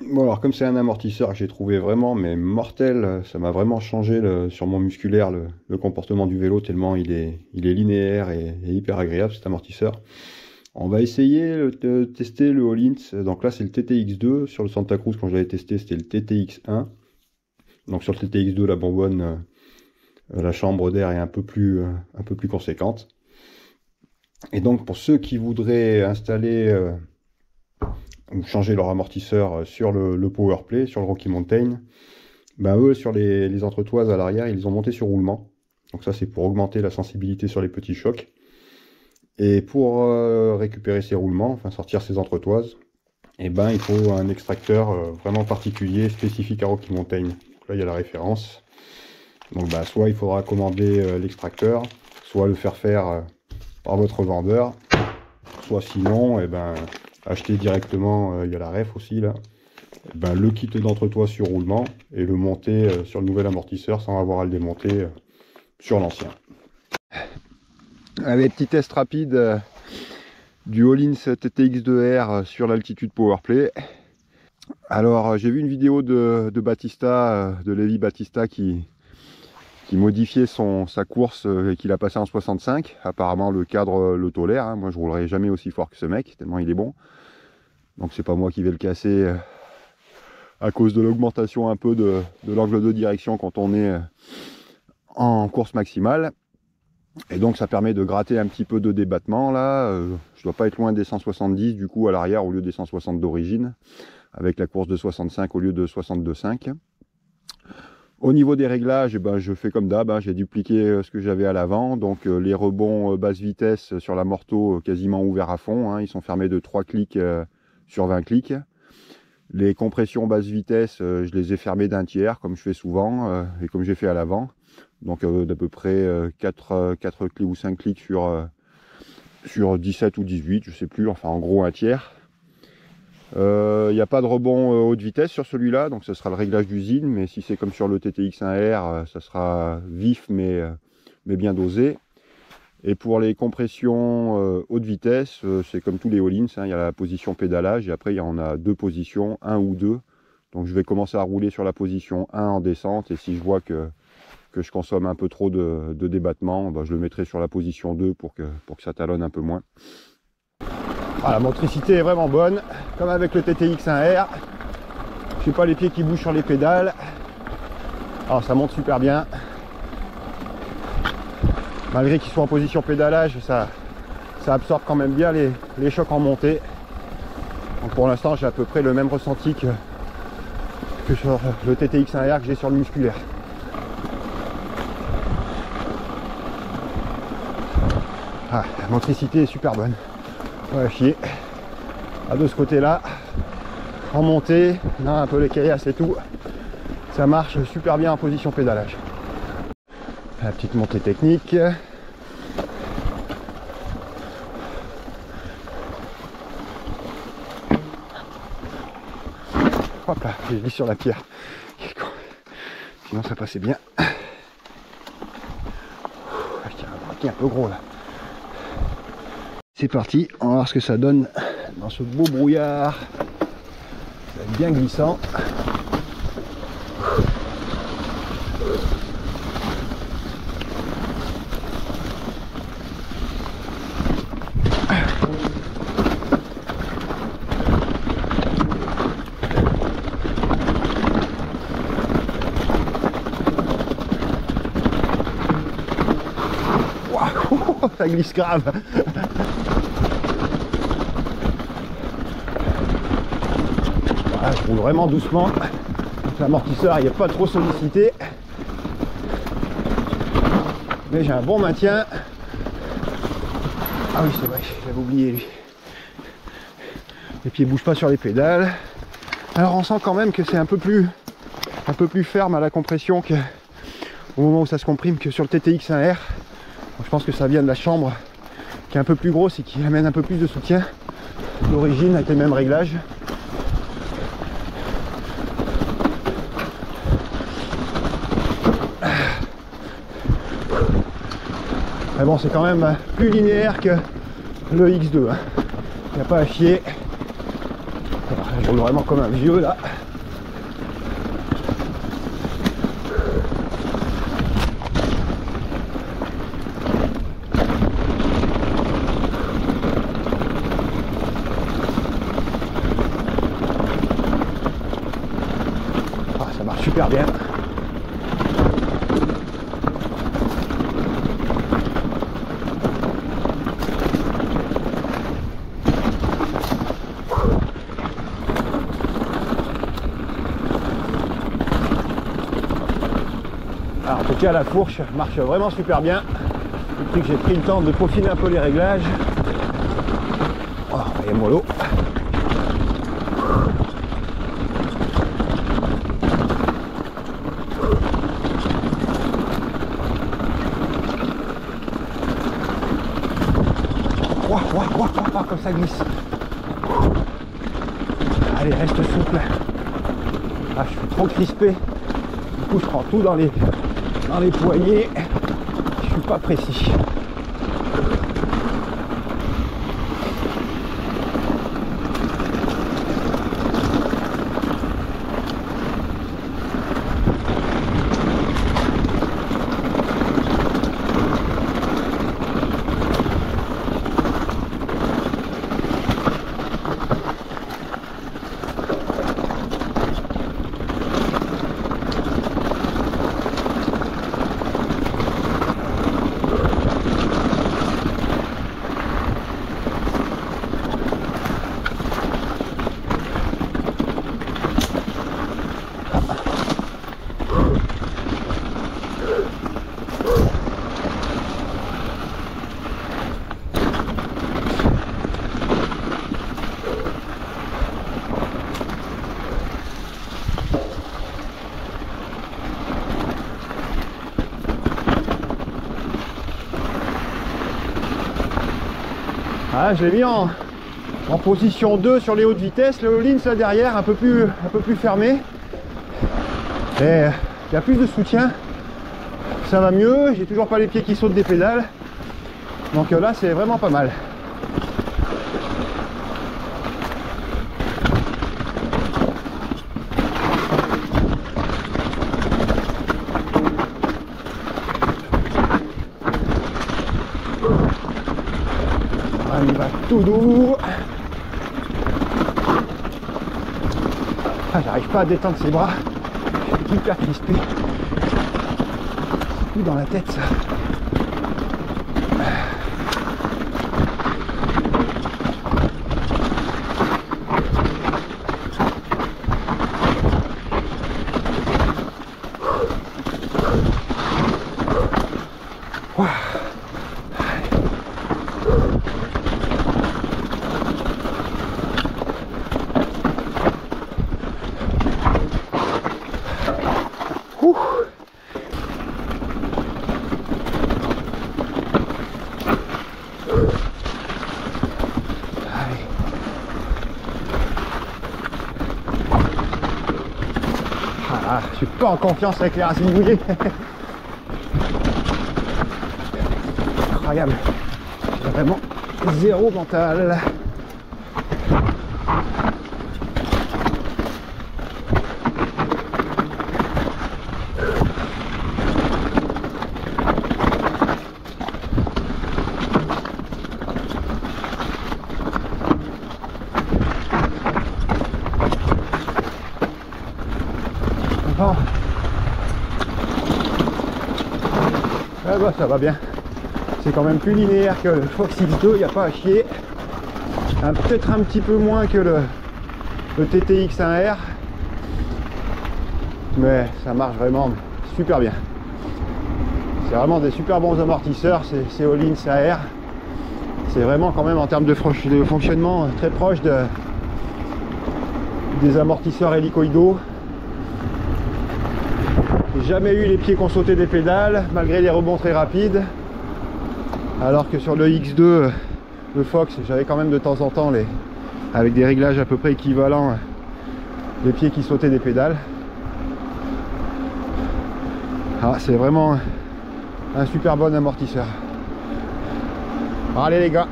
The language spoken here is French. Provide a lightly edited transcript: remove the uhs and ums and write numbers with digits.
Bon alors comme c'est un amortisseur que j'ai trouvé vraiment mais mortel, ça m'a vraiment changé sur mon musculaire le comportement du vélo tellement il est linéaire et hyper agréable cet amortisseur. On va essayer de tester le Öhlins. Donc là c'est le TTX2. Sur le Santa Cruz quand je l'avais testé c'était le TTX1. Donc sur le TTX2 la bonbonne, la chambre d'air est un peu plus conséquente. Et donc pour ceux qui voudraient installer ou changer leur amortisseur sur le Powerplay, sur le Rocky Mountain, ben eux sur les entretoises à l'arrière ils ont monté sur roulement. Donc ça c'est pour augmenter la sensibilité sur les petits chocs. Et pour récupérer ces roulements, enfin sortir ces entretoises, et ben il faut un extracteur vraiment particulier, spécifique à Rocky Mountain. Donc là il y a la référence. Donc bah, soit il faudra commander l'extracteur, soit le faire faire par votre vendeur, soit sinon et ben acheter directement, il y a la ref aussi là, et ben, le kit d'entretoise sur roulement et le monter sur le nouvel amortisseur sans avoir à le démonter sur l'ancien. Allez, petit test rapide du Öhlins TTX2R sur l'altitude Powerplay. Alors j'ai vu une vidéo de Battista, de Levi Battista qui modifiait sa course et qu'il a passé en 65. Apparemment le cadre le tolère, hein. Moi je roulerai jamais aussi fort que ce mec, tellement il est bon. Donc c'est pas moi qui vais le casser à cause de l'augmentation un peu de l'angle de direction quand on est en course maximale. Et donc ça permet de gratter un petit peu de débattement là. Je dois pas être loin des 170 du coup à l'arrière au lieu des 160 d'origine, avec la course de 65 au lieu de 62,5. Au niveau des réglages, ben, je fais comme d'hab, hein, j'ai dupliqué ce que j'avais à l'avant. Donc les rebonds basse vitesse sur la Morto quasiment ouverts à fond, hein, ils sont fermés de 3 clics sur 20 clics. Les compressions basse vitesse, je les ai fermées d'un tiers comme je fais souvent et comme j'ai fait à l'avant. Donc d'à peu près 4 clics ou 5 clics sur 17 ou 18, je sais plus, enfin en gros un tiers. Il n'y a pas de rebond haute vitesse sur celui-là, donc ce sera le réglage d'usine, mais si c'est comme sur le TTX1R, ça sera vif mais bien dosé. Et pour les compressions haute vitesse, c'est comme tous les Öhlins, hein, il y a la position pédalage et après il y en a deux positions, 1 ou 2. Donc je vais commencer à rouler sur la position 1 en descente et si je vois que je consomme un peu trop de débattement, ben, je le mettrai sur la position 2 pour que ça talonne un peu moins. Ah, la motricité est vraiment bonne, comme avec le TTX1R. Je n'ai pas les pieds qui bougent sur les pédales. Alors ça monte super bien. Malgré qu'ils soient en position pédalage, ça absorbe quand même bien les chocs en montée. Donc pour l'instant j'ai à peu près le même ressenti que sur le TTX1R que j'ai sur le musculaire. Ah, la motricité est super bonne. Ouais, chier. Ah, de ce côté là, en montée, on a un peu les caillasses et tout. Ça marche super bien en position pédalage. La petite montée technique. Hop là, j'ai glissé sur la pierre. Sinon ça passait bien. Il y a un braquet un peu gros là. C'est parti, on va voir ce que ça donne dans ce beau brouillard. Ça va être bien glissant. Waouh, ça glisse grave. Je roule vraiment doucement, l'amortisseur il n'est pas trop sollicité, mais j'ai un bon maintien. Ah oui c'est vrai, j'avais oublié lui. Les pieds ne bougent pas sur les pédales. Alors on sent quand même que c'est un peu plus ferme à la compression que au moment où ça se comprime que sur le TTX1R. Donc, je pense que ça vient de la chambre qui est un peu plus grosse et qui amène un peu plus de soutien d'origine avec les mêmes réglages. Mais bon, c'est quand même plus linéaire que le X2. Il n'y a pas à chier. Je roule vraiment comme un vieux là. Ah, ça marche super bien. Alors, en tout cas, la fourche marche vraiment super bien. Depuis que j'ai pris le temps de peaufiner un peu les réglages. Oh, et mollo. Comme ça glisse. Allez, reste souple. Ah, je suis trop crispé. Du coup, je prends tout dans les poignets. Je suis pas précis. Ah, je l'ai mis en position 2 sur les hautes vitesses, le Öhlins là derrière un peu plus fermé. Et il y a plus de soutien, ça va mieux, j'ai toujours pas les pieds qui sautent des pédales. Donc là c'est vraiment pas mal. Il va tout doux. Ah, j'arrive pas à détendre ses bras. Je suis hyper crispé. Tout dans la tête ça. Ah, je suis pas en confiance avec les racines mouillées. Incroyable. J'ai vraiment zéro mental. Bon. Ah bah, ça va bien. C'est quand même plus linéaire que le Fox X2, il n'y a pas à chier. Peut-être un petit peu moins que le TTX1R. Mais ça marche vraiment super bien. C'est vraiment des super bons amortisseurs, ces Öhlins AR. C'est vraiment quand même en termes de fonctionnement très proche des amortisseurs hélicoïdaux. J'ai jamais eu les pieds qui ont sauté des pédales, malgré les rebonds très rapides. Alors que sur le X2, le Fox, j'avais quand même de temps en temps, avec des réglages à peu près équivalents, les pieds qui sautaient des pédales. Ah, c'est vraiment un super bon amortisseur. Allez les gars!